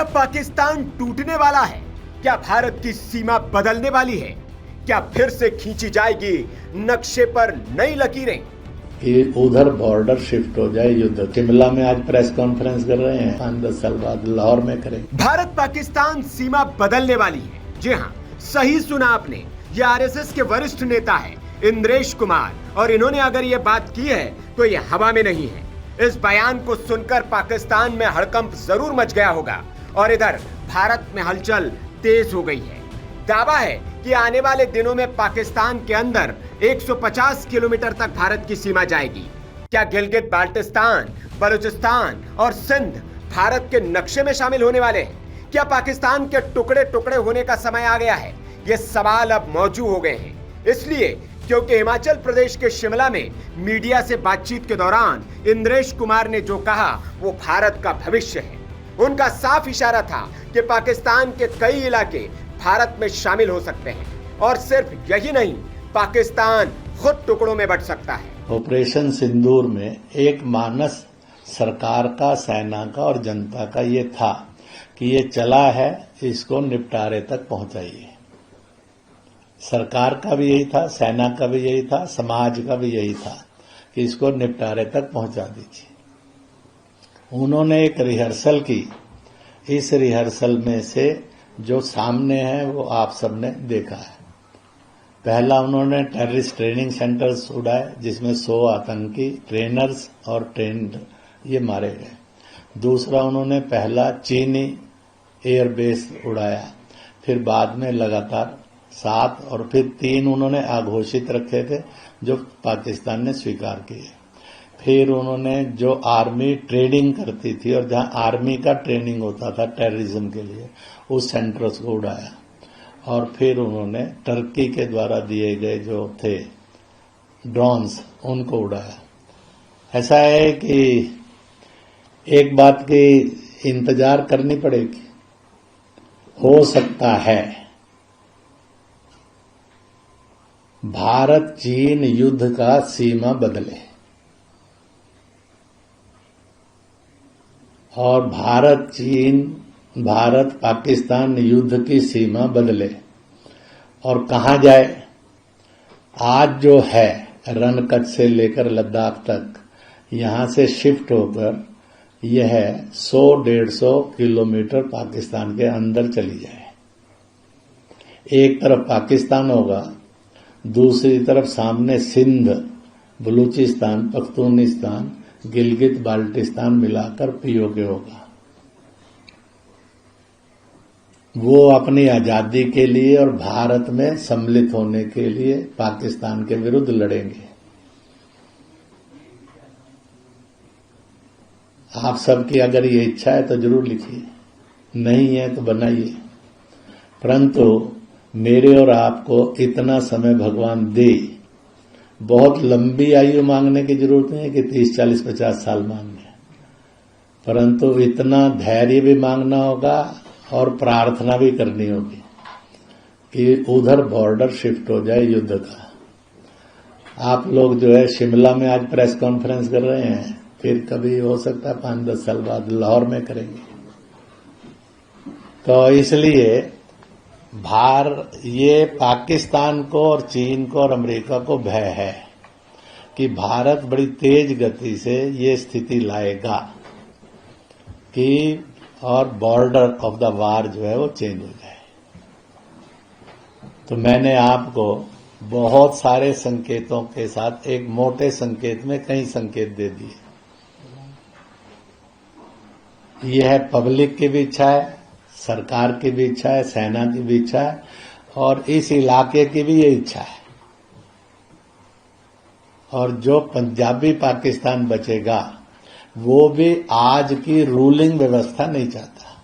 क्या पाकिस्तान टूटने वाला है? क्या भारत की सीमा बदलने वाली है? क्या फिर से खींची जाएगी नक्शे पर नई लकीरें? कि उधर बॉर्डर शिफ्ट हो जाए युद्ध। शिमला में आज प्रेस कॉन्फ्रेंस कर रहे हैं, 5-10 साल बाद लाहौर में करेंगे। भारत पाकिस्तान सीमा बदलने वाली है। जी हाँ, सही सुना आपने। ये आरएसएस के वरिष्ठ नेता है इंद्रेश कुमार, और इन्होंने अगर ये बात की है तो ये हवा में नहीं है। इस बयान को सुनकर पाकिस्तान में हड़कंप जरूर मच गया होगा और इधर भारत में हलचल तेज हो गई है। दावा है कि आने वाले दिनों में पाकिस्तान के अंदर 150 किलोमीटर तक भारत की सीमा जाएगी। क्या गिलगित बाल्टिस्तान, बलूचिस्तान और सिंध भारत के नक्शे में शामिल होने वाले हैं? क्या पाकिस्तान के टुकड़े टुकड़े होने का समय आ गया है? ये सवाल अब मौजूद हो गए हैं, इसलिए क्योंकि हिमाचल प्रदेश के शिमला में मीडिया से बातचीत के दौरान इंद्रेश कुमार ने जो कहा वो भारत का भविष्य है। उनका साफ इशारा था कि पाकिस्तान के कई इलाके भारत में शामिल हो सकते हैं और सिर्फ यही नहीं, पाकिस्तान खुद टुकड़ों में बंट सकता है। ऑपरेशन सिंदूर में एक मानस सरकार का, सेना का और जनता का ये था कि ये चला है, इसको निपटारे तक पहुंचाइए। सरकार का भी यही था, सेना का भी यही था, समाज का भी यही था कि इसको निपटारे तक पहुंचा दीजिए। उन्होंने एक रिहर्सल की। इस रिहर्सल में से जो सामने है वो आप सबने देखा है। पहला उन्होंने टेररिस्ट ट्रेनिंग सेंटर्स उड़ाए जिसमें 100 आतंकी ट्रेनर्स और ट्रेंड ये मारे गए। दूसरा उन्होंने पहला चीनी एयरबेस उड़ाया, फिर बाद में लगातार 7 और फिर 3 उन्होंने अघोषित रखे थे जो पाकिस्तान ने स्वीकार किए। फिर उन्होंने जो आर्मी ट्रेनिंग करती थी और जहां आर्मी का ट्रेनिंग होता था टेररिज्म के लिए, उस सेंटर्स को उड़ाया। और फिर उन्होंने टर्की के द्वारा दिए गए जो थे ड्रोन्स, उनको उड़ाया। ऐसा है कि एक बात की इंतजार करनी पड़ेगी। हो सकता है भारत चीन युद्ध का सीमा बदले और भारत पाकिस्तान युद्ध की सीमा बदले। और कहां जाए? आज जो है रन कच्छ से लेकर लद्दाख तक, यहां से शिफ्ट होकर यह 100-150 किलोमीटर पाकिस्तान के अंदर चली जाए। एक तरफ पाकिस्तान होगा, दूसरी तरफ सामने सिंध, बलूचिस्तान, पख्तूनिस्तान, गिलगित बाल्टिस्तान मिलाकर पीओके होगा। वो अपनी आजादी के लिए और भारत में सम्मिलित होने के लिए पाकिस्तान के विरुद्ध लड़ेंगे। आप सबकी अगर ये इच्छा है तो जरूर लिखिए, नहीं है तो बनाइए। परंतु मेरे और आपको इतना समय भगवान दे। बहुत लंबी आयु मांगने की जरूरत नहीं है कि 30, 40, 50 साल मांगे, परंतु इतना धैर्य भी मांगना होगा और प्रार्थना भी करनी होगी कि उधर बॉर्डर शिफ्ट हो जाए युद्ध का। आप लोग जो है शिमला में आज प्रेस कॉन्फ्रेंस कर रहे हैं, फिर कभी हो सकता है 5-10 साल बाद लाहौर में करेंगे। तो इसलिए ये पाकिस्तान को और चीन को और अमेरिका को भय है कि भारत बड़ी तेज गति से ये स्थिति लाएगा कि और बॉर्डर ऑफ द वार जो है वो चेंज हो जाए। तो मैंने आपको बहुत सारे संकेतों के साथ एक मोटे संकेत में कई संकेत दे दिए। यह पब्लिक की भी इच्छा है, सरकार की भी इच्छा है, सेना की भी इच्छा है और इस इलाके की भी ये इच्छा है। और जो पंजाबी पाकिस्तान बचेगा वो भी आज की रूलिंग व्यवस्था नहीं चाहता।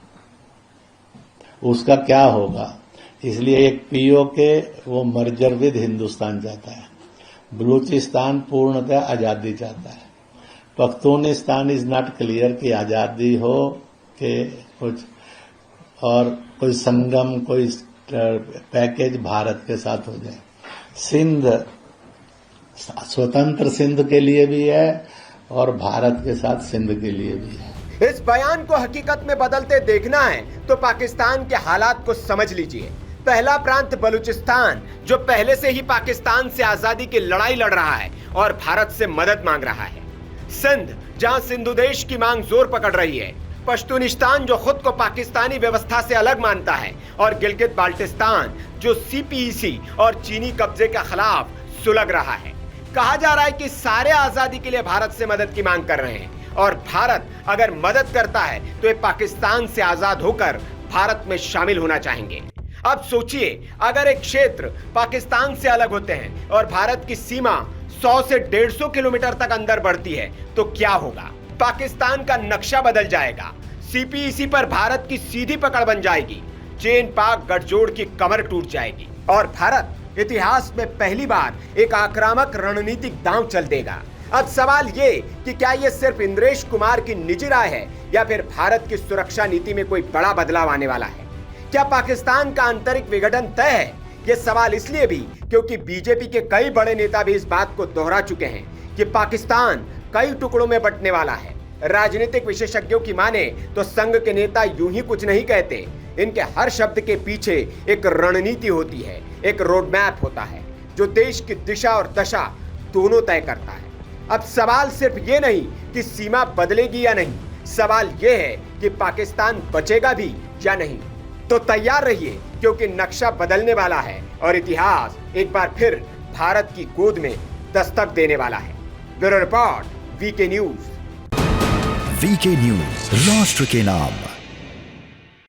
उसका क्या होगा? इसलिए एक पीओके वो मर्जर विद हिंदुस्तान चाहता है। बलूचिस्तान पूर्णतः आजादी चाहता है। पख्तूनिस्तान इज नॉट क्लियर कि आजादी हो कि कुछ और कोई संगम, कोई पैकेज भारत के साथ हो जाए। सिंध स्वतंत्र सिंध के लिए भी है और भारत के साथ सिंध के लिए भी है। इस बयान को हकीकत में बदलते देखना है तो पाकिस्तान के हालात को समझ लीजिए। पहला प्रांत बलूचिस्तान, जो पहले से ही पाकिस्तान से आजादी की लड़ाई लड़ रहा है और भारत से मदद मांग रहा है। सिंध, जहां सिंधु देश की मांग जोर पकड़ रही है। पश्तूनिस्तान, जो खुद को पाकिस्तानी व्यवस्था से अलग मानता है। और गिलगित बाल्टिस्तान, जो सीपीईसी और चीनी कब्जे के खिलाफ सुलग रहा है। कहा जा रहा है कि सारे आजादी के लिए भारत से मदद की मांग कर रहे हैं और भारत अगर मदद करता है तो ये पाकिस्तान से आजाद होकर भारत में शामिल होना चाहेंगे। अब सोचिए, अगर एक क्षेत्र पाकिस्तान से अलग होते हैं और भारत की सीमा 100 से 150 किलोमीटर तक अंदर बढ़ती है तो क्या होगा? पाकिस्तान का नक्शा बदल जाएगा। सीपीईसी पर भारत की सीधी पकड़ बन जाएगी। चीन पाक गठजोड़ की कमर टूट जाएगी और भारत इतिहास में पहली बार एक आक्रामक रणनीतिक दांव चल देगा। अब सवाल ये कि क्या ये सिर्फ इंद्रेश कुमार की निजी राय है या फिर भारत की सुरक्षा नीति में कोई बड़ा बदलाव आने वाला है? क्या पाकिस्तान का आंतरिक विघटन तय है? ये सवाल इसलिए भी क्योंकि बीजेपी के कई बड़े नेता भी इस बात को दोहरा चुके हैं कि पाकिस्तान कई टुकड़ों में बंटने वाला है। राजनीतिक विशेषज्ञों की माने तो संघ के नेता यूं ही कुछ नहीं कहते। इनके हर शब्द के पीछे एक रणनीति होती है, एक रोड मैप होता है जो देश की दिशा और दशा दोनों तय करता है। अब सवाल सिर्फ ये नहीं कि सीमा बदलेगी या नहीं, सवाल ये है कि पाकिस्तान बचेगा भी या नहीं। तो तैयार रहिए क्योंकि नक्शा बदलने वाला है और इतिहास एक बार फिर भारत की गोद में दस्तक देने वाला है। Bureau report, VK news. VK news, राष्ट्र के नाम।